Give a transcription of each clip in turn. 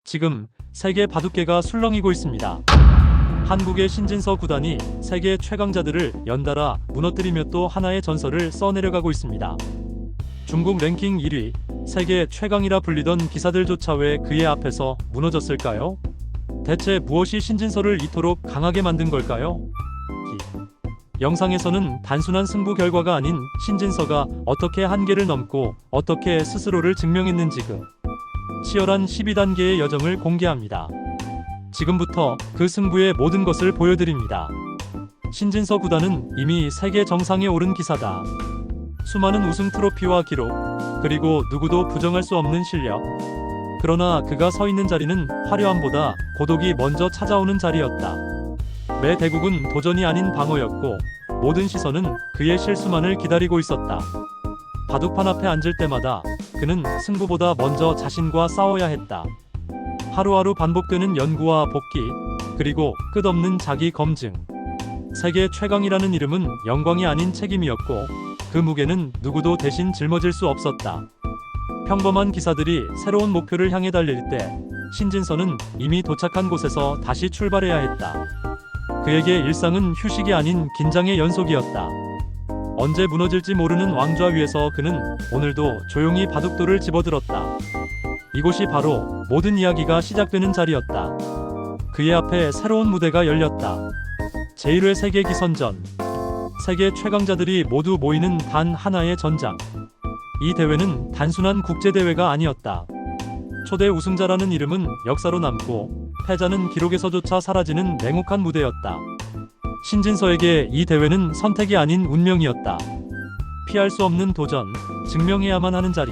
지금 세계 바둑계가 술렁이고 있습니다. 한국의 신진서 구단이 세계 최강자들을 연달아 무너뜨리며 또 하나의 전설을 써내려가고 있습니다. 중국 랭킹 1위, 세계 최강이라 불리던 기사들조차 왜 그의 앞에서 무너졌을까요? 대체 무엇이 신진서를 이토록 강하게 만든 걸까요? 영상에서는 단순한 승부 결과가 아닌 신진서가 어떻게 한계를 넘고 어떻게 스스로를 증명했는지 그 치열한 12단계의 여정을 공개합니다. 지금부터 그 승부의 모든 것을 보여드립니다. 신진서 구단은 이미 세계 정상에 오른 기사다. 수많은 우승 트로피와 기록, 그리고 누구도 부정할 수 없는 실력. 그러나 그가 서 있는 자리는 화려함보다 고독이 먼저 찾아오는 자리였다. 매 대국은 도전이 아닌 방어였고 모든 시선은 그의 실수만을 기다리고 있었다. 바둑판 앞에 앉을 때마다 그는 승부보다 먼저 자신과 싸워야 했다. 하루하루 반복되는 연구와 복귀, 그리고 끝없는 자기 검증. 세계 최강이라는 이름은 영광이 아닌 책임이었고 그 무게는 누구도 대신 짊어질 수 없었다. 평범한 기사들이 새로운 목표를 향해 달릴 때 신진서는 이미 도착한 곳에서 다시 출발해야 했다. 그에게 일상은 휴식이 아닌 긴장의 연속이었다. 언제 무너질지 모르는 왕좌 위에서 그는 오늘도 조용히 바둑돌을 집어들었다. 이곳이 바로 모든 이야기가 시작되는 자리였다. 그의 앞에 새로운 무대가 열렸다. 제1회 세계 기선전. 세계 최강자들이 모두 모이는 단 하나의 전장. 이 대회는 단순한 국제대회가 아니었다. 초대 우승자라는 이름은 역사로 남고 패자는 기록에서조차 사라지는 냉혹한 무대였다. 신진서에게 이 대회는 선택이 아닌 운명이었다. 피할 수 없는 도전, 증명해야만 하는 자리.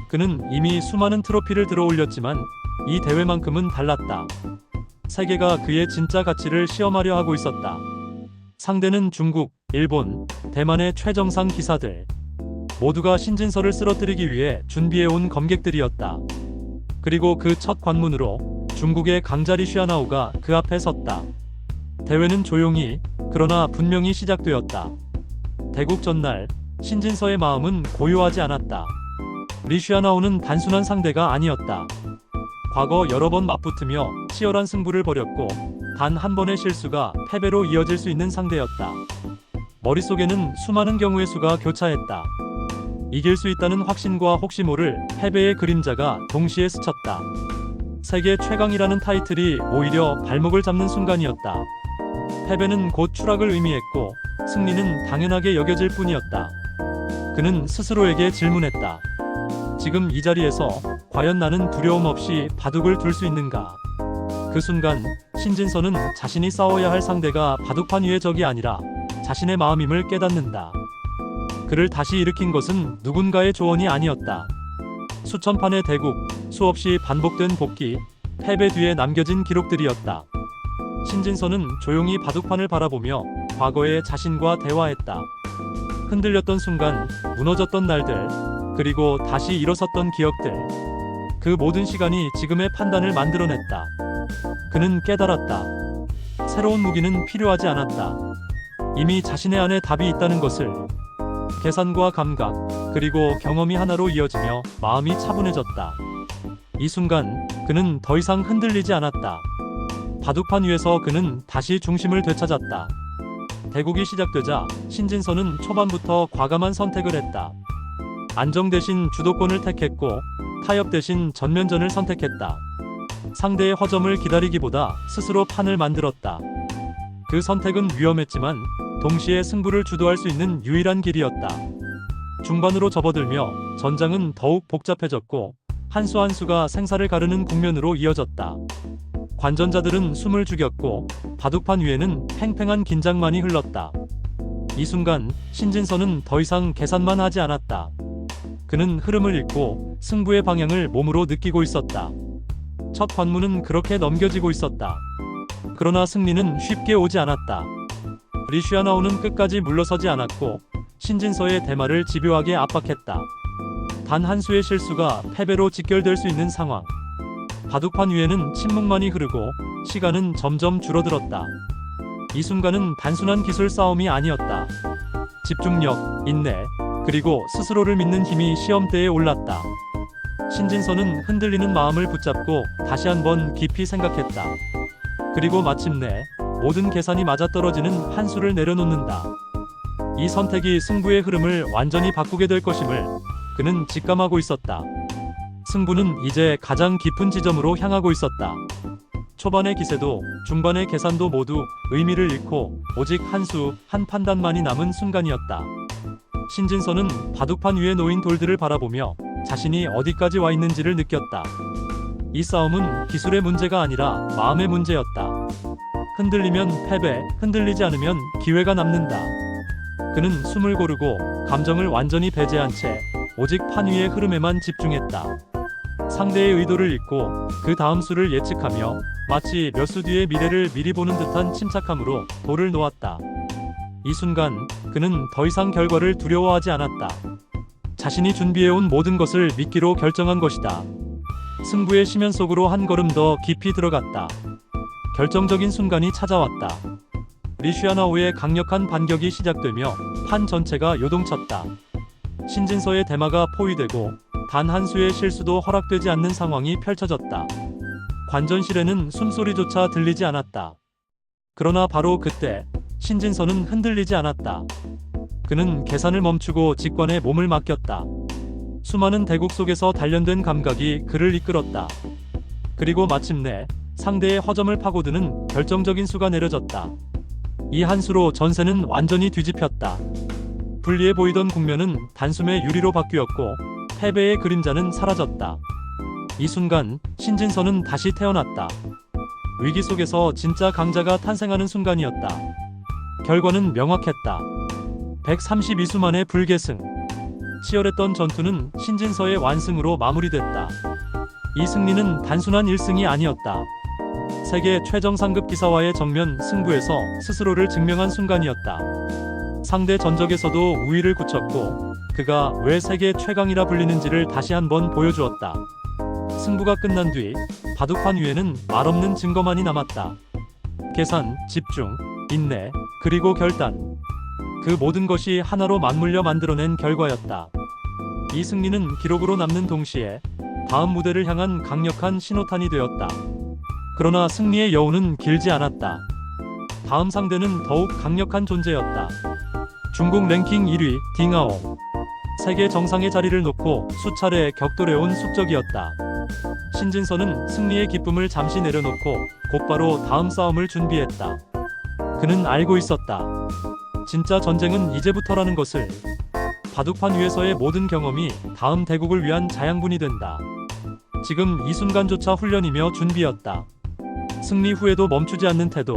그는 이미 수많은 트로피를 들어올렸지만 이 대회만큼은 달랐다. 세계가 그의 진짜 가치를 시험하려 하고 있었다. 상대는 중국, 일본, 대만의 최정상 기사들. 모두가 신진서를 쓰러뜨리기 위해 준비해온 검객들이었다. 그리고 그 첫 관문으로 중국의 강자 리슈아나오가 그 앞에 섰다. 대회는 조용히, 그러나 분명히 시작되었다. 대국 전날, 신진서의 마음은 고요하지 않았다. 리슈아나오는 단순한 상대가 아니었다. 과거 여러 번 맞붙으며 치열한 승부를 벌였고 단 한 번의 실수가 패배로 이어질 수 있는 상대였다. 머릿속에는 수많은 경우의 수가 교차했다. 이길 수 있다는 확신과 혹시 모를 패배의 그림자가 동시에 스쳤다. 세계 최강이라는 타이틀이 오히려 발목을 잡는 순간이었다. 패배는 곧 추락을 의미했고 승리는 당연하게 여겨질 뿐이었다. 그는 스스로에게 질문했다. 지금 이 자리에서 과연 나는 두려움 없이 바둑을 둘 수 있는가? 그 순간 신진서는 자신이 싸워야 할 상대가 바둑판 위의 적이 아니라 자신의 마음임을 깨닫는다. 그를 다시 일으킨 것은 누군가의 조언이 아니었다. 수천 판의 대국, 수없이 반복된 복귀, 패배 뒤에 남겨진 기록들이었다. 신진서는 조용히 바둑판을 바라보며 과거의 자신과 대화했다. 흔들렸던 순간, 무너졌던 날들, 그리고 다시 일어섰던 기억들. 그 모든 시간이 지금의 판단을 만들어냈다. 그는 깨달았다. 새로운 무기는 필요하지 않았다. 이미 자신의 안에 답이 있다는 것을. 계산과 감각, 그리고 경험이 하나로 이어지며 마음이 차분해졌다. 이 순간 그는 더 이상 흔들리지 않았다. 바둑판 위에서 그는 다시 중심을 되찾았다. 대국이 시작되자 신진서는 초반부터 과감한 선택을 했다. 안정 대신 주도권을 택했고 타협 대신 전면전을 선택했다. 상대의 허점을 기다리기보다 스스로 판을 만들었다. 그 선택은 위험했지만 동시에 승부를 주도할 수 있는 유일한 길이었다. 중반으로 접어들며 전장은 더욱 복잡해졌고 한 수 한 수가 생사를 가르는 국면으로 이어졌다. 관전자들은 숨을 죽였고 바둑판 위에는 팽팽한 긴장만이 흘렀다. 이 순간 신진서는 더 이상 계산만 하지 않았다. 그는 흐름을 읽고 승부의 방향을 몸으로 느끼고 있었다. 첫 관문은 그렇게 넘겨지고 있었다. 그러나 승리는 쉽게 오지 않았다. 리슈아나오는 끝까지 물러서지 않았고 신진서의 대마를 집요하게 압박했다. 단 한 수의 실수가 패배로 직결될 수 있는 상황. 바둑판 위에는 침묵만이 흐르고 시간은 점점 줄어들었다. 이 순간은 단순한 기술 싸움이 아니었다. 집중력, 인내, 그리고 스스로를 믿는 힘이 시험대에 올랐다. 신진서는 흔들리는 마음을 붙잡고 다시 한번 깊이 생각했다. 그리고 마침내 모든 계산이 맞아떨어지는 한 수를 내려놓는다. 이 선택이 승부의 흐름을 완전히 바꾸게 될 것임을 그는 직감하고 있었다. 승부는 이제 가장 깊은 지점으로 향하고 있었다. 초반의 기세도 중반의 계산도 모두 의미를 잃고 오직 한 수, 한 판단만이 남은 순간이었다. 신진서는 바둑판 위에 놓인 돌들을 바라보며 자신이 어디까지 와 있는지를 느꼈다. 이 싸움은 기술의 문제가 아니라 마음의 문제였다. 흔들리면 패배, 흔들리지 않으면 기회가 남는다. 그는 숨을 고르고 감정을 완전히 배제한 채 오직 판 위의 흐름에만 집중했다. 상대의 의도를 읽고 그 다음 수를 예측하며 마치 몇 수 뒤의 미래를 미리 보는 듯한 침착함으로 돌을 놓았다. 이 순간 그는 더 이상 결과를 두려워하지 않았다. 자신이 준비해온 모든 것을 믿기로 결정한 것이다. 승부의 심연 속으로 한 걸음 더 깊이 들어갔다. 결정적인 순간이 찾아왔다. 리슈아나오의 강력한 반격이 시작되며 판 전체가 요동쳤다. 신진서의 대마가 포위되고 단 한 수의 실수도 허락되지 않는 상황이 펼쳐졌다. 관전실에는 숨소리조차 들리지 않았다. 그러나 바로 그때 신진서는 흔들리지 않았다. 그는 계산을 멈추고 직관에 몸을 맡겼다. 수많은 대국 속에서 단련된 감각이 그를 이끌었다. 그리고 마침내 상대의 허점을 파고드는 결정적인 수가 내려졌다. 이 한 수로 전세는 완전히 뒤집혔다. 불리해 보이던 국면은 단숨에 유리로 바뀌었고 패배의 그림자는 사라졌다. 이 순간 신진서는 다시 태어났다. 위기 속에서 진짜 강자가 탄생하는 순간이었다. 결과는 명확했다. 132수 만의 불계승. 치열했던 전투는 신진서의 완승으로 마무리됐다. 이 승리는 단순한 1승이 아니었다. 세계 최정상급 기사와의 정면 승부에서 스스로를 증명한 순간이었다. 상대 전적에서도 우위를 굳혔고 그가 왜 세계 최강이라 불리는지를 다시 한번 보여주었다. 승부가 끝난 뒤 바둑판 위에는 말없는 증거만이 남았다. 계산, 집중, 인내, 그리고 결단. 그 모든 것이 하나로 맞물려 만들어낸 결과였다. 이 승리는 기록으로 남는 동시에 다음 무대를 향한 강력한 신호탄이 되었다. 그러나 승리의 여운은 길지 않았다. 다음 상대는 더욱 강력한 존재였다. 중국 랭킹 1위 딩하오. 세계 정상의 자리를 놓고 수차례 격돌해온 숙적이었다. 신진서는 승리의 기쁨을 잠시 내려놓고 곧바로 다음 싸움을 준비했다. 그는 알고 있었다. 진짜 전쟁은 이제부터라는 것을. 바둑판 위에서의 모든 경험이 다음 대국을 위한 자양분이 된다. 지금 이 순간조차 훈련이며 준비였다. 승리 후에도 멈추지 않는 태도,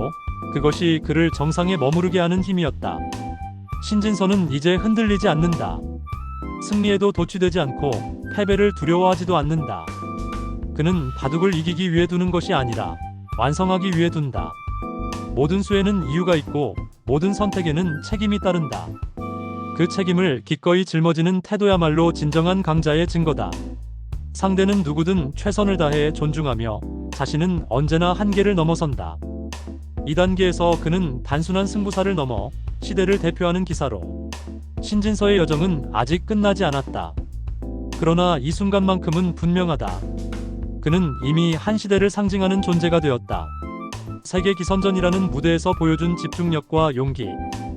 그것이 그를 정상에 머무르게 하는 힘이었다. 신진서는 이제 흔들리지 않는다. 승리에도 도취되지 않고 패배를 두려워하지도 않는다. 그는 바둑을 이기기 위해 두는 것이 아니라 완성하기 위해 둔다. 모든 수에는 이유가 있고 모든 선택에는 책임이 따른다. 그 책임을 기꺼이 짊어지는 태도야말로 진정한 강자의 증거다. 상대는 누구든 최선을 다해 존중하며 자신은 언제나 한계를 넘어선다. 이 단계에서 그는 단순한 승부사를 넘어 시대를 대표하는 기사로. 신진서의 여정은 아직 끝나지 않았다. 그러나 이 순간만큼은 분명하다. 그는 이미 한 시대를 상징하는 존재가 되었다. 세계 기선전이라는 무대에서 보여준 집중력과 용기,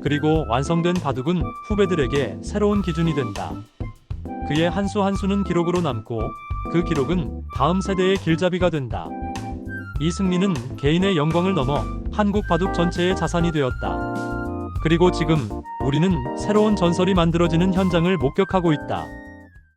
그리고 완성된 바둑은 후배들에게 새로운 기준이 된다. 그의 한 수 한 수는 기록으로 남고 그 기록은 다음 세대의 길잡이가 된다. 이 승리는 개인의 영광을 넘어 한국 바둑 전체의 자산이 되었다. 그리고 지금 우리는 새로운 전설이 만들어지는 현장을 목격하고 있다.